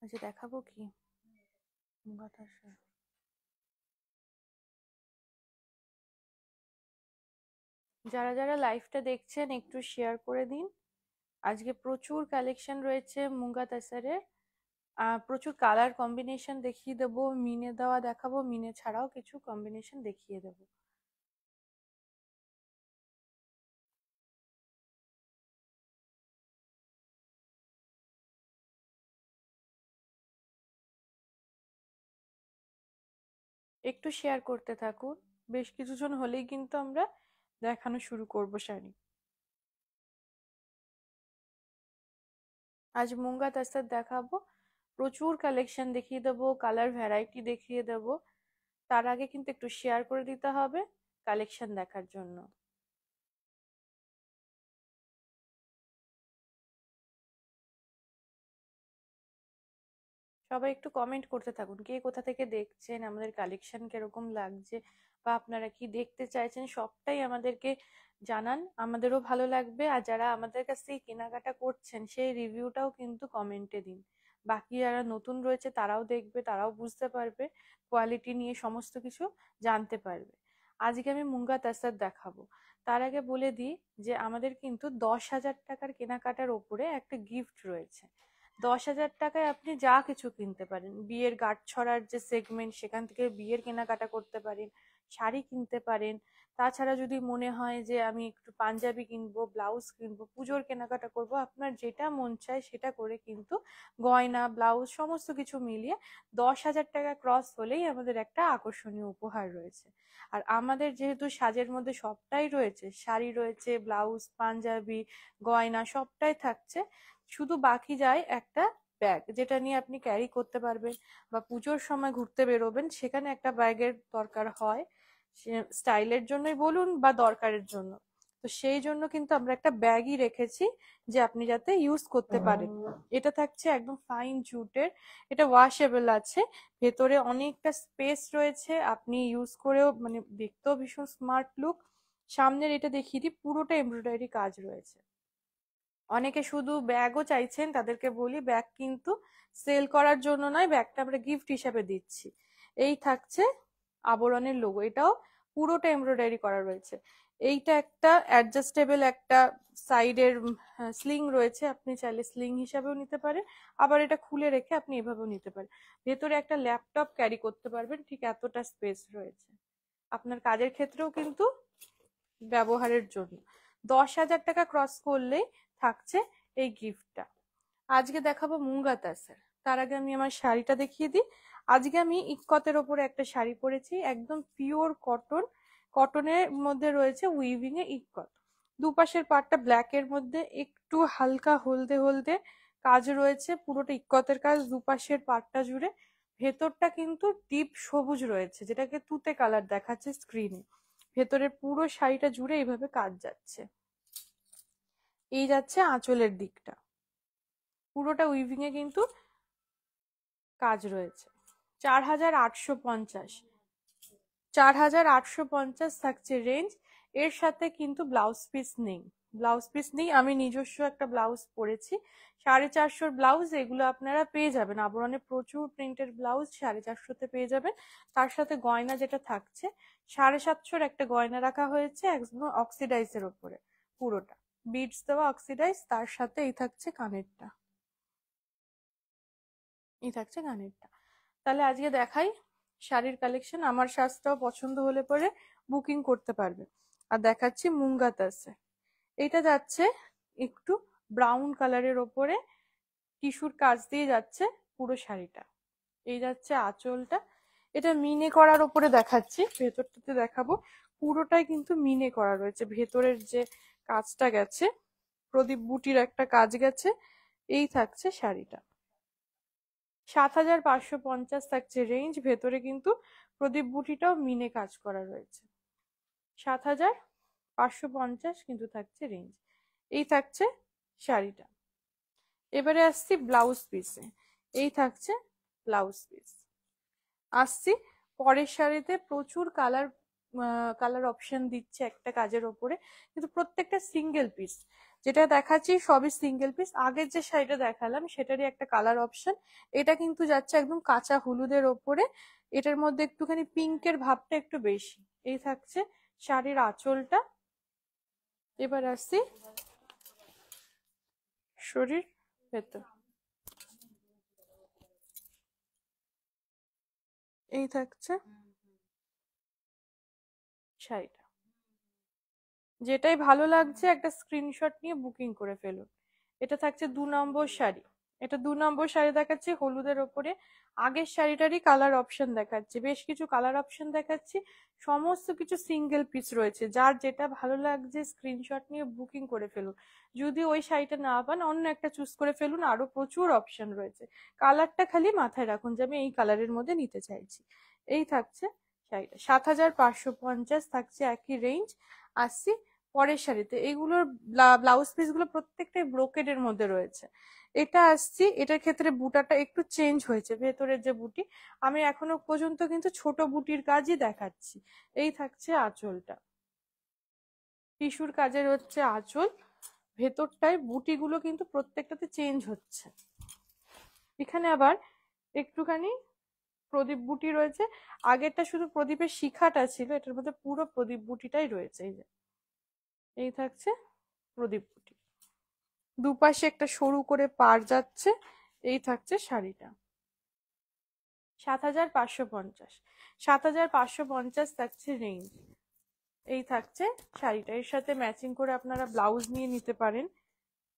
আচ্ছা দেখাবো কি বাতাসা। যারা যারা লাইভটা দেখছেন একটু শেয়ার করে দিন। আজকে প্রচুর কালেকশন রয়েছে মুঙ্গা তাসারের। প্রচুর কালার কম্বিনেশন দেখিয়ে দেবো, মিনে দেওয়া দেখাবো, মিনে ছাড়াও কিছু কম্বিনেশন দেখিয়ে দেবো। একটু শেয়ার করতে থাকুন, বেশ কিছুজন হলেই কিন্তু আমরা দেখানো শুরু করবো শাড়ি। আজ মুঙ্গা তাসার দেখাবো, প্রচুর কালেকশন দেখিয়ে দেবো, কালার ভ্যারাইটি দেখিয়ে দেবো। তার আগে কিন্তু একটু শেয়ার করে দিতে হবে কালেকশন দেখার জন্য। সবাই একটু কমেন্ট করতে থাকুন, কে কোথা থেকে দেখছেন, আমাদের কালেকশন কিরকম লাগছে, বা আপনারা কি দেখতে চাইছেন সবটাই আমাদেরকে জানান, আমাদেরও ভালো লাগবে। আর যারা আমাদের কাছ থেকে কেনাকাটা করছেন সেই রিভিউটাও কিন্তু কমেন্টে দিন। বাকি যারা নতুন রয়েছে তারাও দেখবে, তারাও বুঝতে পারবে, কোয়ালিটি নিয়ে সমস্ত কিছু জানতে পারবে। আজকে আমি মুঙ্গা তাসার দেখাবো। তার আগে বলে দিই যে আমাদের কিন্তু 10,000 টাকার কেনাকাটার ওপরে একটা গিফট রয়েছে। 10,000 টাকায় আপনি যা কিছু কিনতে পারেন, বিয়ের গাঁট ছড়ার যে সেগমেন্ট সেখান থেকে বিয়ের কেনাকাটা করতে পারেন, শাড়ি কিনতে পারেন। তাছাড়া যদি মনে হয় যে আমি একটু পাঞ্জাবি কিনবো, ব্লাউজ কিনবো, পুজোর কেনাকাটা করব, আপনার যেটা মন চায় সেটা করে কিন্তু গয়না ব্লাউজ সমস্ত কিছু মিলিয়ে 10,000 টাকা ক্রস হলেই আমাদের একটা আকর্ষণীয় উপহার রয়েছে। আর আমাদের যেহেতু সাজের মধ্যে সবটাই রয়েছে, শাড়ি রয়েছে, ব্লাউজ, পাঞ্জাবি, গয়না সবটাই থাকছে। শুধু বাকি যায় একটা ব্যাগ, যেটা নিয়ে আপনি ক্যারি করতে পারবেন, বা পুজোর সময় ঘুরতে বেরোবেন সেখানে একটা ব্যাগের দরকার হয়, স্টাইলের জন্যই বলুন বা দরকারের জন্য। তো সেই জন্য কিন্তু আমরা একটা ব্যাগই রেখেছি, যে আপনি যাতে ইউজ করতে পারেন। এটা থাকছে একদম ফাইন জুটের, এটা ওয়াশেবল আছে, ভেতরে অনেকটা স্পেস রয়েছে, আপনি ইউজ করেও মানে দেখতেও ভীষণ স্মার্ট লুক। সামনের এটা দেখিয়ে দিই, পুরোটা এমব্রয়ডারি কাজ রয়েছে। অনেকে শুধু ব্যাগও চাইছেন, তাদেরকে বলি ব্যাগ কিন্তু সেল করার জন্য নয়, ব্যাগটা আমরা গিফট হিসাবে দিচ্ছি। এই থাকছে আবরণের লোগো, এটাও পুরোটা এমব্রয়ডারি করা রয়েছে। এইটা একটা অ্যাডজাস্টেবল একটা সাইডের স্লিং রয়েছে, আপনি চাইলে স্লিং হিসাবেও নিতে পারেন, আবার এটা খুলে রেখে আপনি এভাবেও নিতে পারেন। ভেতরে একটা ল্যাপটপ ক্যারি করতে পারবেন, ঠিক এতটা স্পেস রয়েছে। আপনার কাজের ক্ষেত্রেও কিন্তু ব্যবহারের জন্য 10,000 টাকা ক্রস করলেই থাকছে এই গিফটটা। আজকে দেখাবো মুঙ্গা তাসার। তার আগে আমি আমার শাড়িটা দেখিয়ে দিই। আজকে আমি ইক্কতের ওপরে একটা শাড়ি পরেছি, একদম পিওর কটন, কটনের মধ্যে রয়েছে উইভিং এ ইক্কত। দুপাশের পাটটা ব্ল্যাক এর মধ্যে একটু হালকা হলদে হলদে কাজ রয়েছে, পুরোটা ইক্কতের কাজ দুপাশের পাটটা জুড়ে। ভেতরটা কিন্তু ডিপ সবুজ রয়েছে, যেটাকে তুতে কালার দেখাচ্ছে স্ক্রিনে। ভেতরের পুরো শাড়িটা জুড়ে এইভাবে কাজ যাচ্ছে। এই যাচ্ছে আঁচলের দিকটা, পুরোটা উইভিং এ কিন্তু কাজ রয়েছে। 4,850, 4,850 থাকছে রেঞ্জ। এর সাথে কিন্তু ব্লাউজ পিস নেই, ব্লাউজ পিস নেই। আমি নিজস্ব একটা ব্লাউজ পরেছি, 450 ব্লাউজ, এগুলো আপনারা পেয়ে যাবেন। আবরণে প্রচুর প্রিন্টের ব্লাউজ 450-তে পেয়ে যাবেন। তার সাথে গয়না যেটা থাকছে, 750-র একটা গয়না রাখা হয়েছে একদম অক্সিডাইজের ওপরে, পুরোটা বিডস দেওয়া অক্সিডাইজ। তার সাথে এই থাকছে কানেরটা, এই থাকছে কানেরটা। তাহলে আজকে দেখাই শাড়ির কালেকশন, আমার সাজটাও পছন্দ হলে পরে বুকিং করতে পারবে। আর দেখাচ্ছি মুঙ্গা তাসে, এটা যাচ্ছে একটু ব্রাউন কালারের ওপরে, টিস্যুর কাজ দিয়ে যাচ্ছে পুরো শাড়িটা। এই যাচ্ছে আঁচলটা, এটা মিনে করার ওপরে দেখাচ্ছি, ভেতরটাতে দেখাবো। পুরোটাই কিন্তু মিনে করা রয়েছে, ভেতরের যে কাজটা গেছে, প্রদীপ বুটির একটা কাজ গেছে। এই থাকছে শাড়িটা, 7,550 থাকছে রেঞ্জ। ভেতরে কিন্তু প্রদীপ বুটিটাও মিনে কাজ করা রয়েছে। 7,550 কিন্তু থাকছে রেঞ্জ। এই থাকছে শাড়িটা। এবারে আসছি ব্লাউজ পিসে, এই থাকছে ব্লাউজ পিস। আসছি পরের শাড়িতে, প্রচুর কালার কালার অপশন দিচ্ছে একটা কাজের ওপরে, কিন্তু প্রত্যেকটা সিঙ্গেল পিস। যেটা দেখাচ্ছি সবই সিঙ্গেল পিস। আগের যে শাড়িটা দেখালাম সেটারই একটা কালার অপশন, এটা কিন্তু যাচ্ছে একদম কাঁচা হলুদের ওপরে, এটার মধ্যে একটুখানি পিঙ্কের ভাবটা একটু বেশি। এই থাকছে শাড়ির আঁচলটা। এবার আসছি শরীর ভেতর, এই থাকছে শাড়িটা। যেটাই ভালো লাগছে একটা স্ক্রিনশট নিয়ে বুকিং করে ফেলুন। এটা থাকছে 2 নম্বর শাড়ি। এটা 2 নম্বর শাড়ি দেখাচ্ছি হলুদের ওপরে। আগের শাড়িটারই কালার অপশন দেখাচ্ছি, বেশ কিছু কালার অপশন দেখাচ্ছি, সমস্ত কিছু সিঙ্গেল পিস রয়েছে। যার যেটা ভালো লাগছে স্ক্রিনশট নিয়ে বুকিং করে ফেলুন। যদি ওই শাড়িটা না পান অন্য একটা চুজ করে ফেলুন, আরো প্রচুর অপশন রয়েছে। কালারটা খালি মাথায় রাখুন যে আমি এই কালারের মধ্যে নিতে চাইছি। এই থাকছে শাড়িটা 7,550 থাকছে, একই রেঞ্জ। আসছি পরের শাড়িতে। এইগুলোর ব্লাউজ পিস গুলো প্রত্যেকটাই ব্রোকেডের মধ্যে রয়েছে। এটা আসছি, এটার ক্ষেত্রে বুটাটা একটু চেঞ্জ হয়েছে, ভেতরের যে বুটি। আমি এখনো পর্যন্ত কিন্তু ছোট বুটির কাজই দেখাচ্ছি। এই থাকছে আঁচলটা, টিস্যুর কাজের হচ্ছে আঁচল। ভেতরটায় বুটিগুলো কিন্তু প্রত্যেকটাতে চেঞ্জ হচ্ছে। এখানে আবার একটুখানি প্রদীপ বুটি রয়েছে। আগেরটা শুধু প্রদীপের শিখাটা ছিল, এটার মধ্যে পুরো প্রদীপ বুটিটাই রয়েছে। এই যে এই থাকছে প্রদীপ বুটি, দুপাশে একটা সরু করে পার যাচ্ছে। এই থাকছে শাড়িটা 7,550। 7,550 থাকছে রেঞ্জ। এই থাকছে শাড়িটা, এর সাথে ম্যাচিং করে আপনারা ব্লাউজ নিয়ে নিতে পারেন।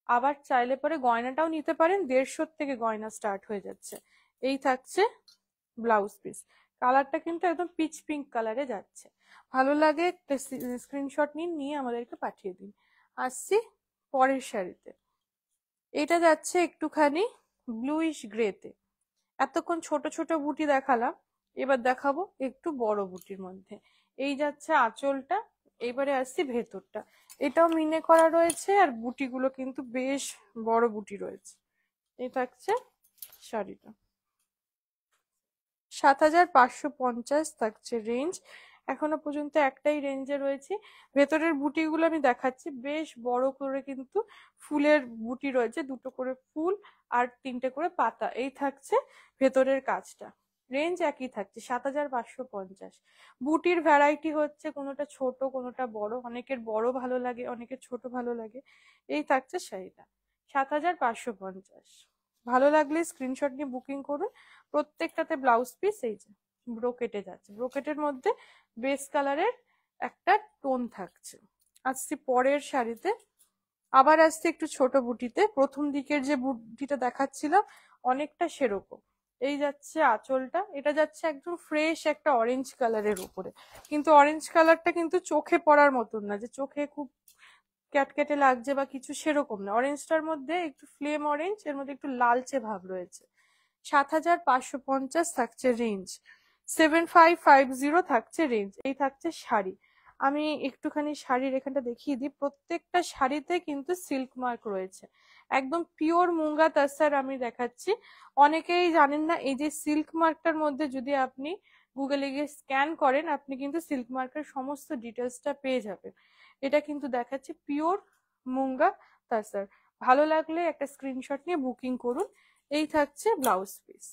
আবার চাইলে পরে গয়নাটাও নিতে পারেন, 150 থেকে গয়না স্টার্ট হয়ে যাচ্ছে। এই থাকছে ব্লাউজ পিস। কালারটা কিন্তু একদম পিচ পিঙ্ক কালারে যাচ্ছে। ভালো লাগে স্ক্রিনশট নিন, নিয়ে আমাদেরকে পাঠিয়ে দিন। আসছি পরের শাড়িতে। এটা যাচ্ছে একটুখানি ব্লুইশ গ্রেতে। এতক্ষণ ছোট ছোট বুটি দেখালাম, এবার দেখাবো একটু বড় বুটির মধ্যে। এই যাচ্ছে আঁচলটা। এবারে আসছি ভেতরটা। এটাও মিনে করা রয়েছে, আর বুটিগুলো কিন্তু বেশ বড় বুটি রয়েছে। এই থাকছে শাড়িটা 7,550 থাকছে রেঞ্জ। এখনো পর্যন্ত একটাই রেঞ্জে রয়েছে। ভেতরের বুটিগুলো আমি দেখাচ্ছি, বেশ বড় করে কিন্তু ফুলের বুটি রয়েছে, 2টো করে ফুল আর 3টে করে পাতা। এই থাকছে ভেতরের কাজটা। রেঞ্জ একই থাকছে 7,550। বুটির ভ্যারাইটি হচ্ছে কোনোটা ছোট কোনোটা বড়, অনেকের বড় ভালো লাগে অনেকের ছোট ভালো লাগে। এই থাকছে শাড়িটা 7,550। ভালো লাগলে স্ক্রিনশট নিয়ে বুকিং করুন। প্রত্যেকটাতে ব্লাউজ পিস এই যে ব্রোকেটে যাচ্ছে, ব্রোকেটের মধ্যে বেস কালারের একটা টোন থাকছে। আসছি পরের শাড়িতে। আবার আসছে একটু ছোট বুটিতে। প্রথম দিকের যে বুটিটা দেখাচ্ছিলাম অনেকটা সেরকম। এই যাচ্ছে আঁচলটা। এটা যাচ্ছে একদম ফ্রেশ একটা অরেঞ্জ কালারের উপরে, কিন্তু অরেঞ্জ কালারটা কিন্তু চোখে পড়ার মতন না, যে চোখে খুব ক্যাটকেটে লাগছে বা কিছু, সেরকম না। অরেঞ্জটার মধ্যে একটু ফ্লেম অরেঞ্জ, এর মধ্যে একটু লালচে ভাব রয়েছে। 7,550 থাকছে রেঞ্জ। 7,550 থাকছে রেঞ্জ। এই থাকছে শাড়ি। আমি একটুখানি শাড়ির এখানটা দেখিয়ে দিই। প্রত্যেকটা শাড়িতে কিন্তু সিল্ক মার্ক রয়েছে, একদম পিওর মুঙ্গা তাসার আমি দেখাচ্ছি। অনেকেই জানেন না, এই যে সিল্ক মার্কটার মধ্যে যদি আপনি গুগলে গিয়ে স্ক্যান করেন আপনি কিন্তু সিল্ক মার্কের সমস্ত ডিটেলসটা পেয়ে যাবেন। এটা কিন্তু দেখাচ্ছে পিওর মুঙ্গা তাসার। ভালো লাগলে একটা স্ক্রিনশট নিয়ে বুকিং করুন। এই থাকছে ব্লাউজ পিস।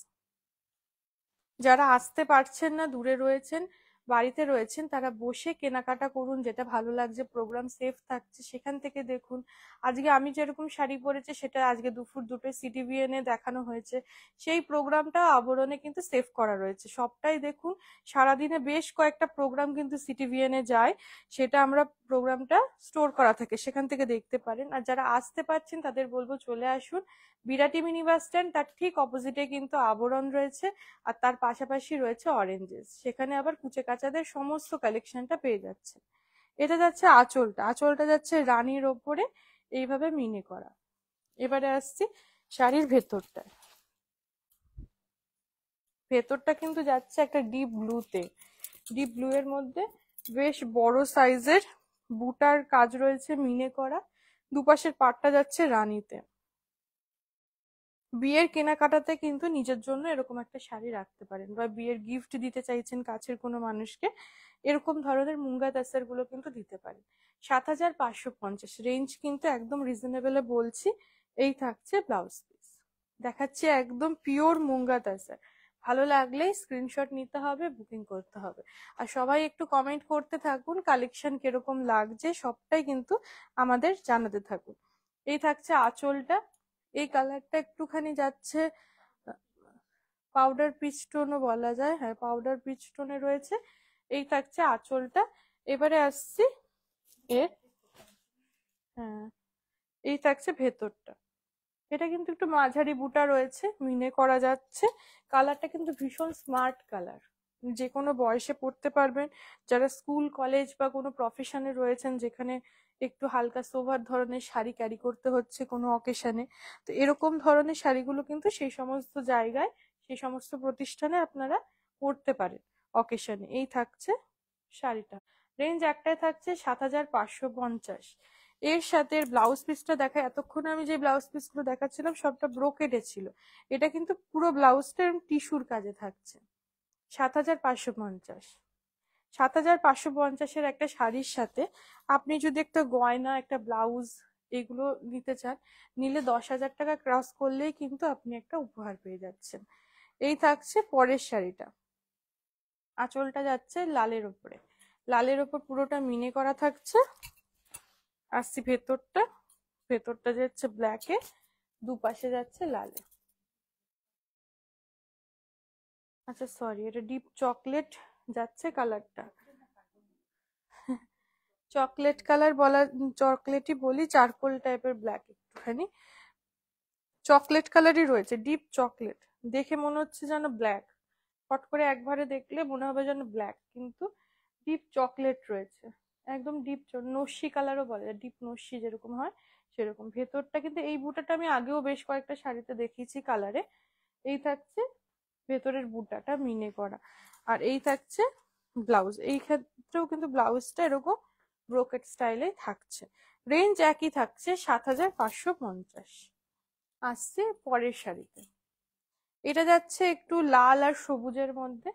যারা আসতে পারছেন না, দূরে রয়েছেন, বাড়িতে রয়েছেন, তারা বসে কেনাকাটা করুন। যেটা ভালো লাগছে, প্রোগ্রাম সেফ থাকছে সেখান থেকে দেখুন। আজকে আমি যেরকম শাড়ি পরেছি সেটা আজকে দুপুর 2টোয় সিটিভিএন এ দেখানো হয়েছে। সেই প্রোগ্রামটা আবরণে কিন্তু সেভ করা রয়েছে, সবটাই দেখুন। সারাদিনে বেশ কয়েকটা প্রোগ্রাম কিন্তু সিটিভিএন এ যায়, সেটা আমরা প্রোগ্রামটা স্টোর করা থাকে, সেখান থেকে দেখতে পারেন। আর যারা আসতে পারছেন তাদের বলবো চলে আসুন। বিরাটি মিনি বাস স্ট্যান্ড, তার ঠিক অপোজিটে কিন্তু আবরণ রয়েছে, আর তার পাশাপাশি রয়েছে অরেঞ্জেস, সেখানে আবার কুচে কাচাদের সমস্ত কালেকশনটা পেয়ে যাচ্ছে। এটা যাচ্ছে আঁচলটা। আঁচলটা যাচ্ছে রানীর ওপরে এইভাবে মিনে করা। এবারে আসছি শাড়ির ভেতরটা। ভেতরটা কিন্তু যাচ্ছে একটা ডিপ ব্লুতে। ডিপ ব্লু এর মধ্যে বেশ বড় সাইজের বুটার কাজ রয়েছে মিনে করা। দুপাশের পাটটা যাচ্ছে রানীতে। বিয়ের কেনাকাটাতে কিন্তু নিজের জন্য এরকম একটা শাড়ি রাখতে পারেন, বা বিয়ের গিফট দিতে চাইছেন কাছের কোনো মানুষকে, এরকম ধরনের মুঙ্গা তাসার গুলো কিন্তু দিতে পারেন। 7,550 রেঞ্জ কিন্তু একদম রিজনেবল বলছি। এই থাকছে ব্লাউজ পিস, দেখাচ্ছি একদম পিওর মুঙ্গা তাসার। ভালো লাগলেই স্ক্রিনশট নিতে হবে, বুকিং করতে হবে। আর সবাই একটু কমেন্ট করতে থাকুন কালেকশন কিরকম লাগছে, সবটাই কিন্তু আমাদের জানাতে থাকুন। এই থাকছে আঁচলটা, এই কালারটা একটুখানি যাচ্ছে পাউডার পিচ টোনও বলা যায়, হ্যাঁ পাউডার পিচ টোনে রয়েছে। এই থাকছে আঁচলটা। এবারে আসছি এর, হ্যাঁ এই থাকছে ভেতরটা। এটা কিন্তু একটু মাঝারি বুটা রয়েছে, মিনে করা যাচ্ছে। কালারটা কিন্তু ভীষণ স্মার্ট কালার, যে কোনো বয়সে পড়তে পারবেন। যারা স্কুল কলেজ বা কোনো প্রফেশনে রয়েছেন যেখানে একটু হালকা সোভার ধরনের শাড়ি ক্যারি করতে হচ্ছে কোনো অকেশনে, তো এরকম ধরনের শাড়িগুলো কিন্তু সেই সমস্ত জায়গায়, সেই সমস্ত প্রতিষ্ঠানে আপনারা পরতে পারেন অকেশনে। এই থাকছে শাড়িটা। রেঞ্জ একটাই থাকছে 7,550। এর সাথে ব্লাউজ পিসটা দেখা, এতক্ষণ আমি যে ব্লাউজ পিস গুলো দেখাচ্ছিলাম সবটা ব্রোকেডে ছিল, এটা কিন্তু পুরো ব্লাউজটা টিস্যুর কাজে থাকছে। 7,550। 7,550-এর একটা শাড়ির সাথে আপনি যদি একটা গয়না, একটা ব্লাউজ এগুলো নিতে চান, নিলে 10,000 টাকা ক্রস করলেই কিন্তু আপনি একটা উপহার পেয়ে যাচ্ছেন। এই থাকছে পরের শাড়িটা। আঁচলটা যাচ্ছে লালের ওপরে, লালের ওপর পুরোটা মিনে করা থাকছে। আসছি ভেতরটা, ভেতরটা যাচ্ছে ব্ল্যাকে, দুপাশে যাচ্ছে লালে। আচ্ছা সরি, এটা ডিপ চকলেট যাচ্ছে কালারটা, চকলেট কালার বলা, চকলেটই বলি, চারকোল টাইপের ব্ল্যাক একটুখানি, চকলেট কালারই রয়েছে, ডিপ চকলেট। দেখে মনে হচ্ছে যেন ব্ল্যাক, ফট করে একবারে দেখলে মনে হবে যেন ব্ল্যাক, কিন্তু ডিপ চকলেট রয়েছে, একদম ডিপ নস্যি কালারও বলে যায়, ডিপ নস্যি যেরকম হয় সেরকম। ভেতরটা কিন্তু এই বুটাটা আমি আগেও বেশ কয়েকটা শাড়িতে দেখিয়েছি কালারে। এই থাকছে ভেতরের বুটাটা মিনে করা। আর এই থাকছে ব্লাউজ, এই ক্ষেত্রেও কিন্তু ব্লাউজটা এরকম ব্রোকেট স্টাইলে থাকছে। রেঞ্জ একই থাকছে 7,550। আসছে পরের শাড়িতে, এটা যাচ্ছে একটু লাল আর সবুজের মধ্যে।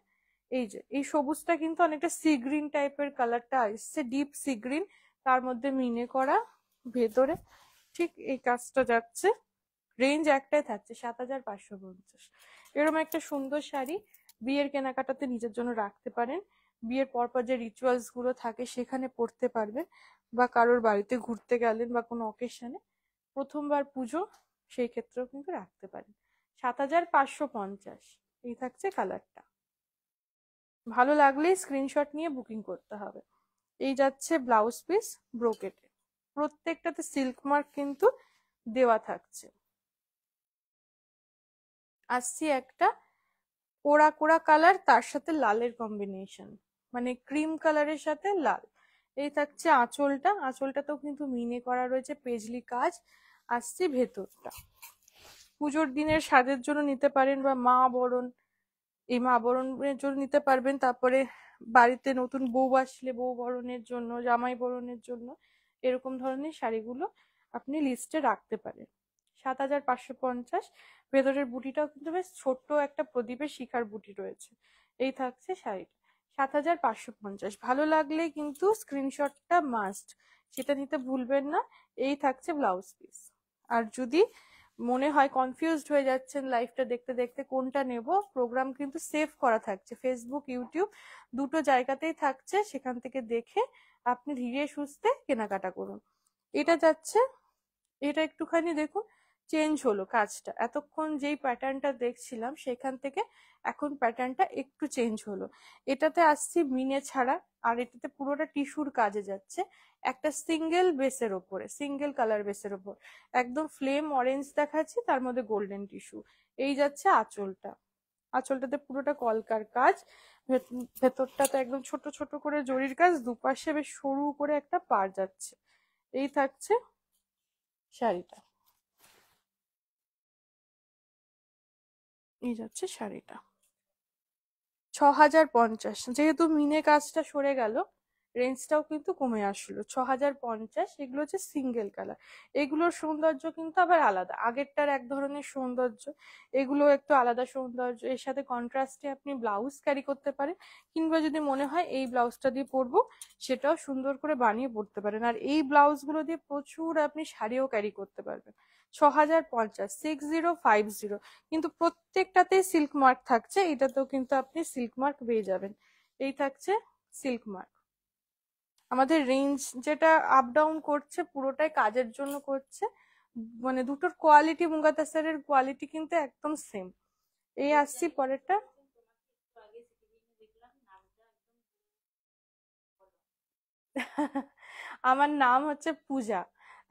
এই যে এই সবুজটা কিন্তু অনেকটা সি গ্রিন টাইপের কালারটা আসছে, ডিপ সি গ্রিন, তার মধ্যে মিনে করা ভেতরে, ঠিক এই কাজটা যাচ্ছে। রেঞ্জ একটাই থাকছে 7,550। এরকম একটা সুন্দর শাড়ি বিয়ের কেনাকাটাতে নিজের জন্য রাখতে পারেন, বিয়ের পরপর যে রিচুয়ালস গুলো থাকে সেখানে পড়তে পারবেন, বা কারোর বাড়িতে ঘুরতে গেলেন বা কোনো অকেশনে, প্রথমবার পুজো, সেই ক্ষেত্রেও কিন্তু রাখতে পারেন। 7,550। এই থাকছে কালারটা। ভালো লাগলেই স্ক্রিনশট নিয়ে বুকিং করতে হবে। এই যাচ্ছে ব্লাউজ পিস ব্রোকেটে, প্রত্যেকটাতে সিল্ক মার্ক কিন্তু দেওয়া থাকছে। আসছি একটা কোড়া কোড়া কালার, তার সাথে লালের কম্বিনেশন, মানে ক্রিম কালারের সাথে লাল। এই থাকছে আঁচলটা, আঁচলটাতেও কিন্তু মিনে করা রয়েছে পেজলি কাজ। আসছি ভেতরটা, পুজোর দিনের সাজের জন্য নিতে পারেন, বা মা বরণ, এই মা বরণের জন্য নিতে পারবেন। তারপরে বাড়িতে নতুন বউ আসলে বউ বরণের জন্য, জামাই বরণের জন্য, এরকম ধরনের শাড়িগুলো আপনি লিস্টে রাখতে পারেন। 7,550। ভেতরের বুটিটাও কিন্তু বেশ ছোট্ট একটা প্রদীপের শিখার বুটি রয়েছে। এই থাকছে শাড়িটা। 7,550। ভালো লাগলে কিন্তু স্ক্রিনশটটা মাস্ট, সেটা নিতে ভুলবেন না। এই থাকছে ব্লাউজ পিস। আর যদি মনে হয় কনফিউজড হয়ে যাচ্ছেন লাইভটা দেখতে দেখতে কোনটা নেব, প্রোগ্রাম কিন্তু সেভ করা থাকছে ফেসবুক ইউটিউব দুটো জায়গাতেই থাকছে, সেখান থেকে দেখে আপনি ধীরে সুস্থে কেনাকাটা করুন। এটা যাচ্ছে, এটা একটুখানি দেখুন চেঞ্জ হলো কাজটা, এতক্ষণ যেই প্যাটার্নটা দেখছিলাম সেখান থেকে এখন প্যাটার্নটা একটু চেঞ্জ হলো। এটাতে আসছি মিনে ছাড়া, আর এটাতে পুরোটা টিস্যুর কাজে যাচ্ছে, একটা সিঙ্গেল বেসের ওপরে, সিঙ্গেল কালার বেসের ওপর, একদম ফ্লেম অরেঞ্জ দেখাচ্ছি, তার মধ্যে গোল্ডেন টিস্যু। এই যাচ্ছে আঁচলটা, আঁচলটাতে পুরোটা কলকার কাজ, ভেতরটাতে একদম ছোট ছোট করে জরির কাজ, দুপাশে বেশ সরু করে একটা পাড় যাচ্ছে। এই থাকছে শাড়িটা, এই যাচ্ছে শাড়িটা। 6,050। যেহেতু মিনে কাজটা সরে গেল, রেঞ্জটাও কিন্তু কমে আসলো 6050। এগুলো হচ্ছে সিঙ্গেল কালার। এগুলোর সৌন্দর্য কিন্তু আবার আলাদা, আগেরটার এক ধরনের সৌন্দর্য, এগুলো একটু আলাদা সৌন্দর্য। এর সাথে কন্ট্রাস্টে আপনি ব্লাউজ ক্যারি করতে পারেন, কিংবা যদি মনে হয় এই ব্লাউজটা দিয়ে পরবো সেটাও সুন্দর করে বানিয়ে পরতে পারেন। আর এই ব্লাউজগুলো দিয়ে প্রচুর আপনি শাড়িও ক্যারি করতে পারবেন। 6050, 6050, কিন্তু প্রত্যেকটাতেই সিল্ক মার্ক থাকছে, এটাতেও কিন্তু আপনি সিল্ক মার্ক পেয়ে যাবেন। এই থাকছে সিল্ক মার্ক। আমাদের রেঞ্জ যেটা আপ ডাউন করছে পুরোটাই কাজের জন্য করছে, মানে দুটোর কোয়ালিটি, মুগা তাসারের কোয়ালিটি কিন্তু একদম সেম। এই আসছি পরেরটা। আমার নাম হচ্ছে পূজা,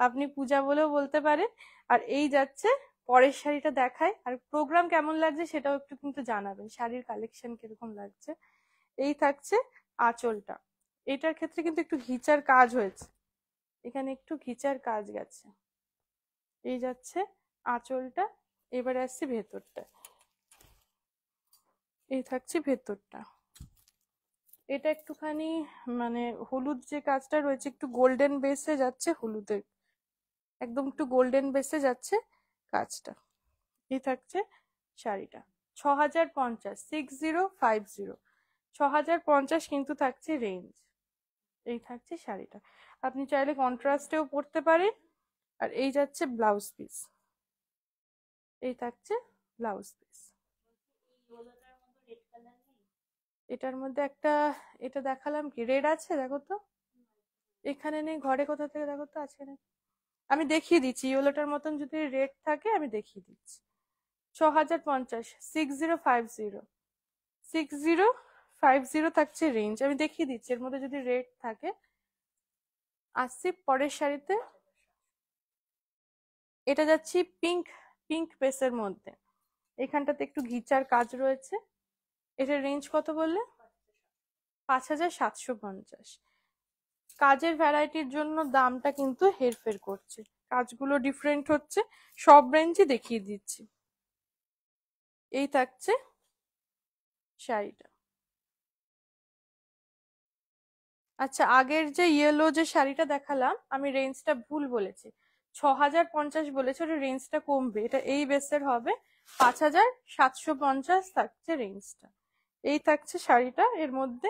আপনি পূজা বলেও বলতে পারেন। আর এই যাচ্ছে পরের শাড়িটা দেখায়, আর প্রোগ্রাম কেমন লাগছে সেটাও একটু কিন্তু জানাবেন, শাড়ির কালেকশন কিরকম লাগছে। এই থাকছে আঁচলটা। এটার ক্ষেত্রে কিন্তু একটু ঘিচার কাজ হয়েছে, এখানে একটু ঘিচার কাজ গেছে। এই যাচ্ছে আঁচলটা। এবারে আসছি ভেতরটা। এই থাকছে ভেতরটা। এটা একটুখানি মানে হলুদ যে কাজটা রয়েছে একটু গোল্ডেন বেসে যাচ্ছে, হলুদের একদম একটু গোল্ডেন বেসে যাচ্ছে কাজটা। এই থাকছে শাড়িটা। 6050, 6050, 6050 কিন্তু থাকছে রেঞ্জ। এই থাকছে শাড়িটা, আপনি চাইলে কন্ট্রাস্টেও পরতে পারেন। আর এই যাচ্ছে ব্লাউজ পিস। এই থাকছে ব্লাউজ পিস। এটার মধ্যে একটা, এটা দেখালাম কি, রেড আছে দেখো তো, এখানে নেই, ঘরে কোথা থেকে দেখো তো আছে নাকি। আমি দেখিয়ে দিচ্ছি, ইয়েলোটার মতন যদি রেড থাকে আমি দেখিয়ে দিচ্ছি। 6050, 6050, 6050 থাকছে রেঞ্জ, আমি দেখিয়ে দিচ্ছি এর মধ্যে যদি রেড থাকে। আসছি পরের শাড়িতে। এটা যাচ্ছি পিঙ্ক, পিঙ্ক বেসের মধ্যে, এখানটাতে একটু ঘিচার কাজ রয়েছে। এটার রেঞ্জ কত বললে? 5750। কাজের ভ্যারাইটির জন্য দামটা কিন্তু হেরফের করছে, কাজগুলো ডিফারেন্ট হচ্ছে, সব রেঞ্জই দেখিয়ে দিচ্ছি। এই থাকছে শাড়িটা। আচ্ছা, আগের যে ইয়েলো যে শাড়িটা দেখালাম আমি রেঞ্জটা ভুল বলেছি, 6050 বলেছে, ওটা রেঞ্জটা কমবে, এটা এই বেসের হবে, 5750 থাকছে রেঞ্জটা। এই থাকছে শাড়িটা, এর মধ্যে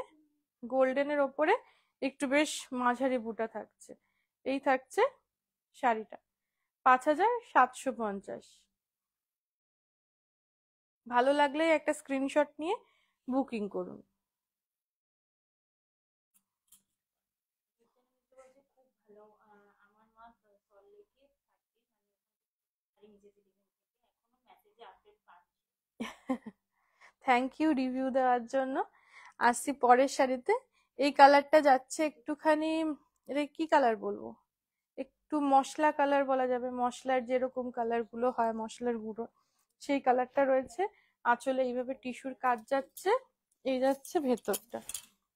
গোল্ডেনের ওপরে একটু বেশ মাঝারি বুটা থাকছে। এই থাকছে শাড়িটা, 5750। ভালো লাগলে একটা স্ক্রিনশট নিয়ে বুকিং করুন। থ্যাংক ইউ রিভিউ দেওয়ার জন্য। আসছি পরের শাড়িতে। এই কালারটা যাচ্ছে একটুখানি, এটা কি কালার বলবো, একটু মশলা কালার বলা যাবে, মশলার যেরকম কালার গুলো হয় মশলার গুঁড়ো, সেই কালারটা রয়েছে। আঁচলে এইভাবে টিস্যুর কাজ যাচ্ছে। এই যাচ্ছে ভেতরটা,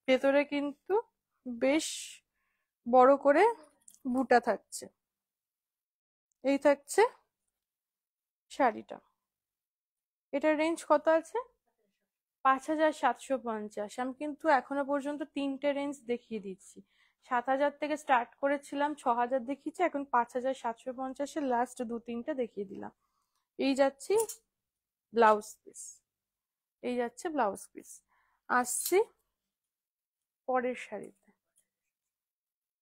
ভেতরে কিন্তু বেশ বড় করে বুটা থাকছে। এই থাকছে শাড়িটা। এটার রেঞ্জ কত আছে? 5750। আমি কিন্তু এখনো পর্যন্ত তিনটে রেঞ্জ দেখিয়ে দিচ্ছি, 7000 থেকে স্টার্ট করেছিলাম, 6000 দেখিয়েছি, এখন 5750-এর লাস্ট দু তিনটে দেখিয়ে দিলাম। এই যাচ্ছি ব্লাউজ পিস। এই যাচ্ছে ব্লাউজ পিস। আসছি পরের শাড়িতে।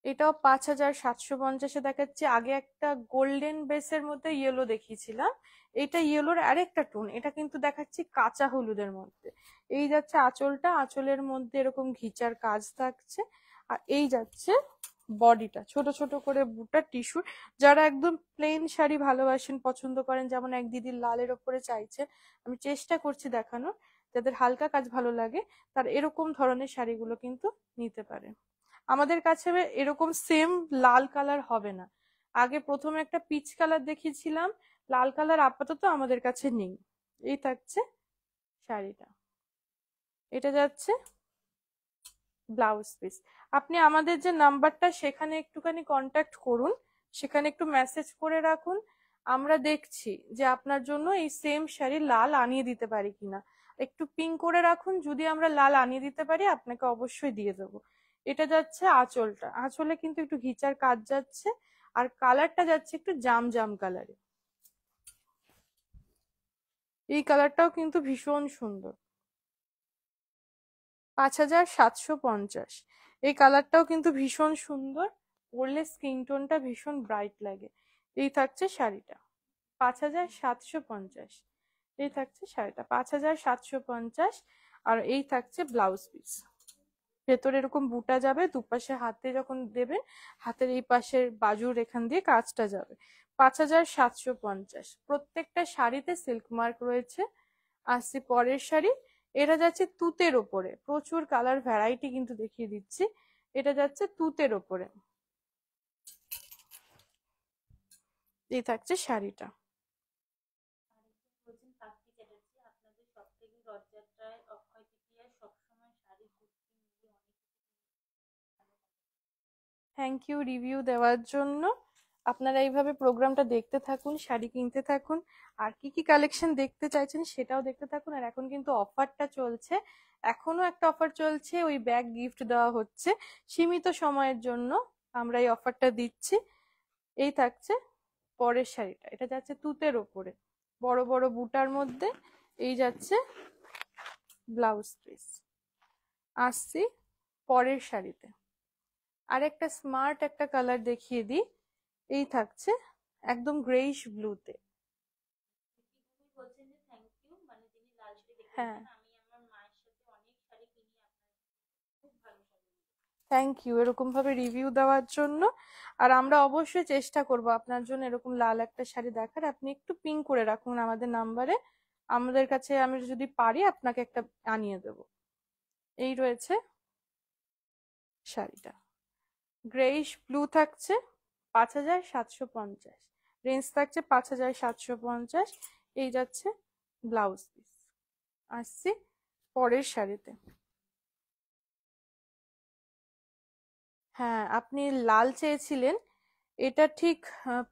এটাও 5750-এ দেখাচ্ছে। আগে একটা গোল্ডেন বেসের মধ্যে ইয়েলো দেখিয়েছিলাম, এটা ইয়েলোর আরেকটা টোন, এটা কিন্তু দেখাচ্ছি কাঁচা হলুদের মধ্যে। এই যাচ্ছে আঁচলটা, আঁচলের মধ্যে এরকম ঘিচার কাজ থাকছে। আর এই যাচ্ছে বডিটা, ছোট ছোট করে বুটা টিস্যুর। যারা একদম প্লেন শাড়ি ভালোবাসেন, পছন্দ করেন, যেমন এক দিদির লালের ওপরে চাইছে, আমি চেষ্টা করছি দেখানোর, যাদের হালকা কাজ ভালো লাগে তার এরকম ধরনের শাড়িগুলো কিন্তু নিতে পারে। আমাদের কাছে এরকম সেম লাল কালার হবে না, আগে প্রথমে একটা পিচ কালার দেখিয়েছিলাম, লাল কালার আপাতত আমাদের কাছে নেই। এই থাকছে শাড়িটা। এটা যাচ্ছে ব্লাউজ পিস। আপনি আমাদের যে নাম্বারটা সেখানে একটুখানি কন্ট্যাক্ট করুন, সেখানে একটু মেসেজ করে রাখুন, আমরা দেখছি যে আপনার জন্য এই সেম শাড়ি লাল আনিয়ে দিতে পারি কিনা। একটু পিং করে রাখুন, যদি আমরা লাল আনিয়ে দিতে পারি আপনাকে অবশ্যই দিয়ে দেবো। এটা যাচ্ছে আঁচলটা, আঁচলে কিন্তু একটু ঘিচার কাজ যাচ্ছে, আর কালারটা যাচ্ছে একটু জাম জাম কালারে। এই কালারটাও কিন্তু ভীষণ সুন্দর। 5750। এই কালারটাও কিন্তু ভীষণ সুন্দর, পরলে স্কিন টোনটা ভীষণ ব্রাইট লাগে। এই থাকছে শাড়িটা 5750। এই থাকছে শাড়িটা 5750। আর এই থাকছে ব্লাউজ পিস। ভেতরে এরকম বুটা যাবে, দুপাশে হাতে যখন দেবেন হাতের এই পাশের বাজুর এখান দিয়ে কাজটা যাবে। 5750। প্রত্যেকটা শাড়িতে সিল্ক মার্ক রয়েছে। আসছে পরের শাড়ি। এটা যাচ্ছে তুতের ওপরে, প্রচুর কালার ভ্যারাইটি কিন্তু দেখিয়ে দিচ্ছি। এটা যাচ্ছে তুতের ওপরে। এই থাকছে শাড়িটা। থ্যাংক ইউ রিভিউ দেওয়ার জন্য। আপনারা এইভাবে প্রোগ্রামটা দেখতে থাকুন, শাড়ি কিনতে থাকুন, আর কি কি কালেকশন দেখতে চাইছেন সেটাও দেখতে থাকুন। আর এখন কিন্তু অফারটা চলছে, এখনো একটা অফার চলছে, ওই ব্যাগ গিফট দেওয়া হচ্ছে সীমিত সময়ের জন্য, আমরা এই অফারটা দিচ্ছি। এই থাকছে পরের শাড়িটা। এটা যাচ্ছে তুতের ওপরে, বড় বড় বুটার মধ্যে। এই যাচ্ছে ব্লাউজ পিস। আসছি পরের শাড়িতে। আর একটা স্মার্ট একটা কালার দেখিয়ে দিই। এই থাকছে একদম গ্রেইশ ব্লুতে। হ্যাঁ, থ্যাংক ইউ এরকম ভাবে রিভিউ দেওয়ার জন্য। আর আমরা অবশ্যই চেষ্টা করব আপনার জন্য এরকম লাল একটা শাড়ি দেখার। আপনি একটু পিং করে রাখুন আমাদের নাম্বারে, আমাদের কাছে আমি যদি পারি আপনাকে একটা আনিয়ে দেব। এই রয়েছে শাড়িটা, গ্রেইশ ব্লু থাকছে 5750। রেঞ্জ থাকছে 5750। এই যাচ্ছে ব্লাউজ পিস। আসছি পরের শাড়িতে। হ্যাঁ, আপনি লাল চেয়েছিলেন। এটা ঠিক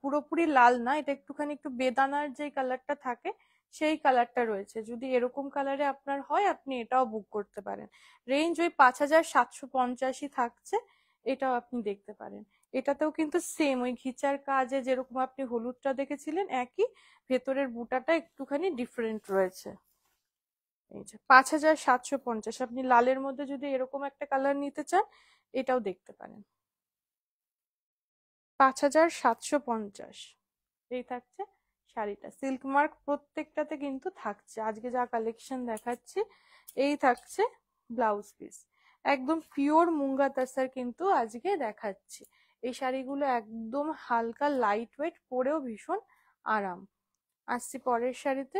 পুরোপুরি লাল না, এটা একটুখানি একটু বেদানার যে কালারটা থাকে সেই কালারটা রয়েছে। যদি এরকম কালারে আপনার হয় আপনি এটাও বুক করতে পারেন। রেঞ্জ ওই 5750ই থাকছে। এটাও আপনি দেখতে পারেন। এটাতেও কিন্তু সেম ওই ঘিচার কাজে যেরকম আপনি হলুদটা দেখেছিলেন একই, ভেতরের বুটাটা একটুখানি ডিফারেন্ট রয়েছে। এই যে 5750, আপনি লালের মধ্যে যদি এরকম একটা কালার নিতে চান এটাও দেখতে পারেন। 5750। এই থাকছে শাড়িটা, সিল্ক মার্ক প্রত্যেকটাতে কিন্তু থাকছে আজকে যা কালেকশন দেখাচ্ছি। এই থাকছে ব্লাউজ পিস, একদম পিওর মুঙ্গা তাসার কিন্তু আজকে দেখাচ্ছি। এই শাড়িগুলো একদম হালকা লাইট ওয়েট, পরেও ভীষণ আরাম। আসছি পরের শাড়িতে।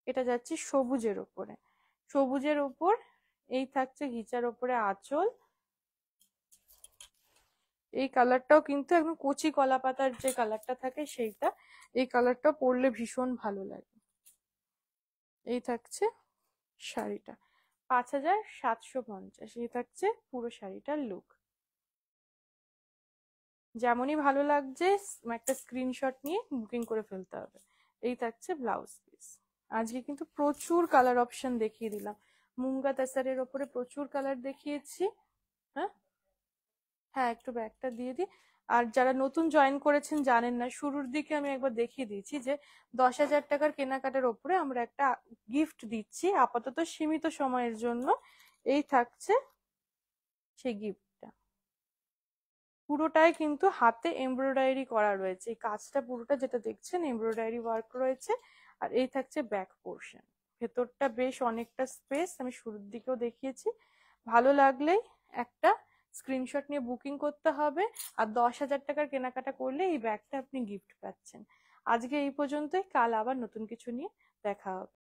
এটা যাচ্ছে সবুজের ওপরে, সবুজের ওপর। এই থাকছে ঘিচার ওপরে আঁচল। এই কালারটাও কিন্তু একদম কচি কলা পাতার যে কালারটা থাকে সেইটা। এই কালারটা পরলে ভীষণ ভালো লাগে। এই থাকছে শাড়িটা 5750। এই থাকছে পুরো শাড়িটার লুক। যেমনই ভালো লাগছে একটা স্ক্রিনশট নিয়ে বুকিং করে ফেলতে হবে। এই থাকছে ব্লাউজ পিস। আজকে কিন্তু প্রচুর কালার অপশন দেখিয়ে দিলাম, মুঙ্গা তাসারের ওপরে প্রচুর কালার দেখিয়েছি। হ্যাঁ, হ্যাঁ একটু ব্যাগটা দিয়ে দিই। আর যারা নতুন জয়েন করেছেন জানেন না, শুরুর দিকে আমি একবার দেখিয়ে দিয়েছি যে 10,000 টাকার কেনাকাটার ওপরে আমরা একটা গিফট দিচ্ছি আপাতত সীমিত সময়ের জন্য। এই থাকছে সেই গিফটটা। পুরোটাই কিন্তু হাতে এমব্রয়ডারি করা রয়েছে, এই কাজটা পুরোটা যেটা দেখছেন এমব্রয়ডারি ওয়ার্ক রয়েছে। আর এই থাকছে ব্যাক পোর্শন, ভেতরটা বেশ অনেকটা স্পেস, আমি শুরুর দিকেও দেখিয়েছি। ভালো লাগলেই একটা স্ক্রিনশট নিয়ে বুকিং করতে হবে। আর 10,000 টাকার কেনাকাটা করলে এই ব্যাগটা আপনি গিফট পাচ্ছেন। আজকে এই পর্যন্তই, কাল আবার নতুন কিছু নিয়ে দেখা হবে।